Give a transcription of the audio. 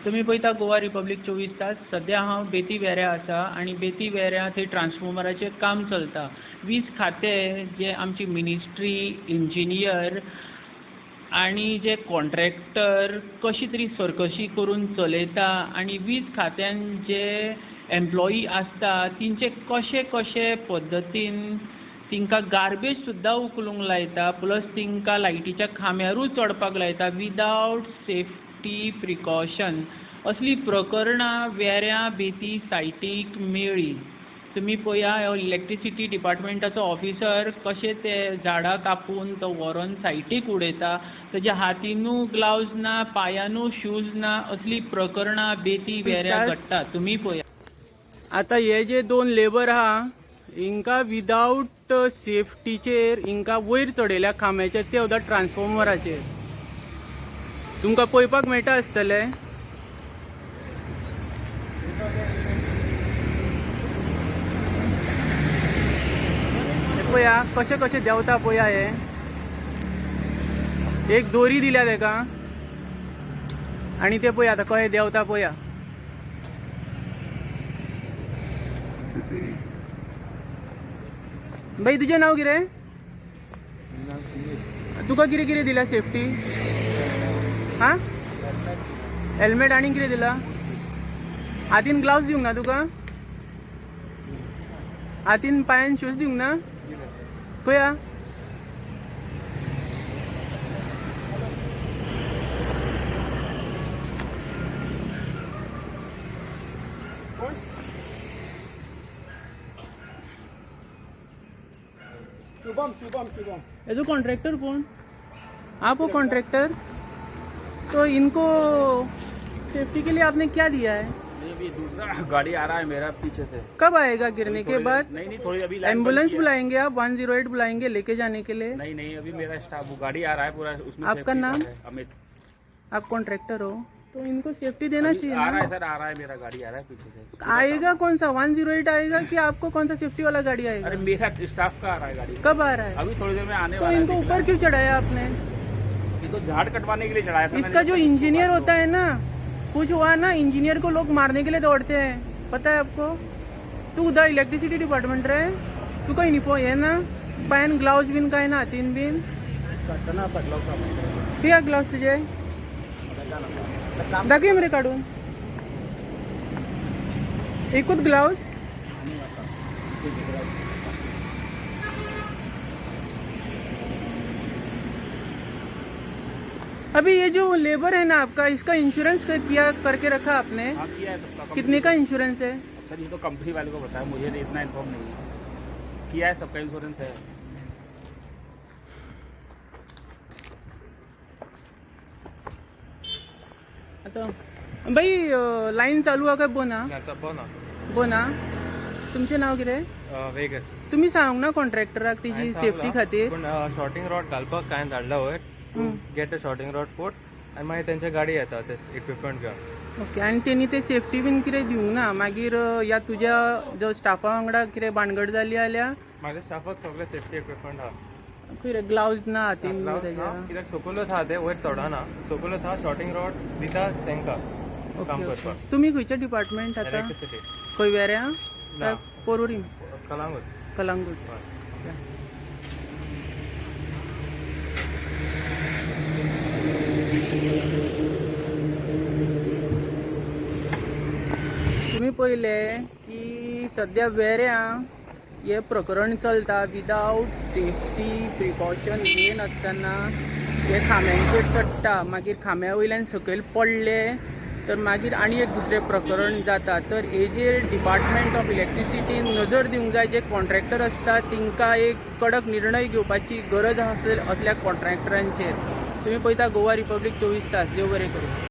तुम्ही पळयता गोवा रिपब्लीक 24 तास. सध्या हांव बेती वेऱ्या आसा आनी बेती वेऱ्या थंय ट्रान्सफॉर्मराचें काम चलता. वीज खातें जे आमची मिनिस्ट्री, इंजिनियर आनी जे कॉन्ट्रॅक्टर कशी तरी सरकशी करून चलयता आनी वीज खात्यान जे एम्प्लॉई आसता तेंचे कशे कशे पद्दतीन तिंकां गार्बेज सुद्दां उखलूंक लायता, प्लस तिंकां लायटीच्या खांब्यारूय चडपाक लायता विदावट सेफ्टी प्रिकॉशन. असली प्रकरणां वेऱ्या बेती सायटीक मेळ्ळी. तुमी पळया इलेक्ट्रिसिटी डिपार्टमेंटाचो ऑफिसर कशे ते झाडां कापून तो व्हरून सायटीक उडयता. तेज्या हातीनूय ग्लावज ना, पांयांनूय शूज ना. असली प्रकरणां बेती वेऱ्या घडटा. तुमी पळया. आता हे जे दोन लेबर आहा हिंका विदाउट सेफ्टीचेर हिंका वयर चडयल्या खांब्याचेर ते सुद्दां ट्रान्सफॉर्मराचेर तुमकां पळोवपाक मेळटा आसतलें. पळया कशें कशें देंवता पळया. हे एक दोरी दिल्या तेका आनी ते पळया आतां कशें देंवता पळया. भाई तुजें नांव कितें? तुका कितें कितें दिला सेफ्टी? हां हेल्मेट आनी कितें दिला? हातीन ग्लावज दिवंक ना तुका? हातीन पांयान शूज दिवंक ना? पळया शुभम शुभम शुभम ये कॉन्ट्रैक्टर कौन? आप वो कॉन्ट्रैक्टर? तो इनको सेफ्टी के लिए आपने क्या दिया है? अभी दूसरा गाड़ी आ रहा है मेरा पीछे से. कब आएगा गिरने के बाद? नहीं थोड़ी अभी एम्बुलेंस बुलाएंगे आप? 108 बुलाएंगे लेके जाने के लिए? नहीं अभी मेरा स्टाफ वो गाड़ी आ रहा है पूरा उसमें. आपका नाम? अमित. आप कॉन्ट्रैक्टर हो तो इनको सेफ्टी देना चाहिए. आ रहा है सर, आ रहा है मेरा गाड़ी आ रहा है पीछे से. आएगा कौन सा 108 आएगा कि आपको कौन सा सेफ्टी वाला गाड़ी आएगा? अरे मेरा स्टाफ का आ रहा है गाड़ी. कब आ रहा है? अभी थोड़ी देर में आने तो वाला है. इनको ऊपर क्यों चढ़ाया आपने? ये तो झाड़ कटवाने के लिए चढ़ाया था. इसका जो इंजीनियर होता है ना, कुछ हुआ ना, इंजीनियर को लोग मारने के लिए दौड़ते हैं, पता है आपको? तू उधर इलेक्ट्रिसिटी डिपार्टमेंट रे, तू का यूनिफॉर्म है ना, पायन ग्लाउज बिन काय ना, हातीन बिन किया ग्लाउज तुझे दाखय मरे काढून. एकूच ग्लाउज. अभी ये जो लेबर है ना आपका, इसका इंश्योरेंस किया करके रखा आपने? हाँ, किया है सबका. कितने का इंश्योरेंस है? सर ये तो कंपनी वाले को बताया, मुझे नहीं इतना इन्फॉर्म नहीं है. किया है, सबका इंश्योरेंस है. आता भाई लाईन चालू आहे काय? बोना बोना. तुमचे नाव कितें? वेगस. तुम्ही सांग ना कॉन्ट्रॅक्टराक तिची सेफ्टी खातीर. पण शॉर्टिंग रॉड घालपाक काय धाडला वयर गेट अ शॉर्टिंग रॉड पोट आनी मागीर तेंचे गाडी येता ते इक्विपमेंट घेवन. ओके. आनी तेणी ते सेफ्टी बीन कितें दिवंक ना? मागीर या तुज्या जो स्टाफा वांगडा कितें भानगड जाली जाल्यार? म्हाज्या स्टाफाक सगळे सेफ्टी इक्विपमेंट आहा. कितें ग्लावज ना हातीन तेज्या? कित्याक सकूलच आहा ते वयर चडना. सकूलच आहा शॉर्टिंग रॉड दिता तेंकां काम करपाक. तुम्ही खंयचे डिपार्टमेंट आता? इलेक्ट्रिसिटी. खंय वेऱ्या? ना. पोरुरी? कलांगूट. कलांगूट. तुम्ही पहिले की सध्या वेऱ्या हे प्रकरण चलता विदाउट सेफ्टी प्रिकॉशन घेन आसतना हे खांब्यांचेर चडटा. मागीर खांब्या वयल्यान सकयल पडले तर मागीर आनी एक दुसरें प्रकरण जाता. तर हेजेर डिपार्टमेंट ऑफ इलेक्ट्रिसिटीन नजर दिवंक जाय. जे कॉन्ट्रॅक्टर आसता तांकां एक कडक निर्णय घेवपाची गरज आसल्या कॉन्ट्रॅक्टरांचेर. तुम्ही पळयता गोवा रिपब्लीक 24 तास. देव बरें करूं.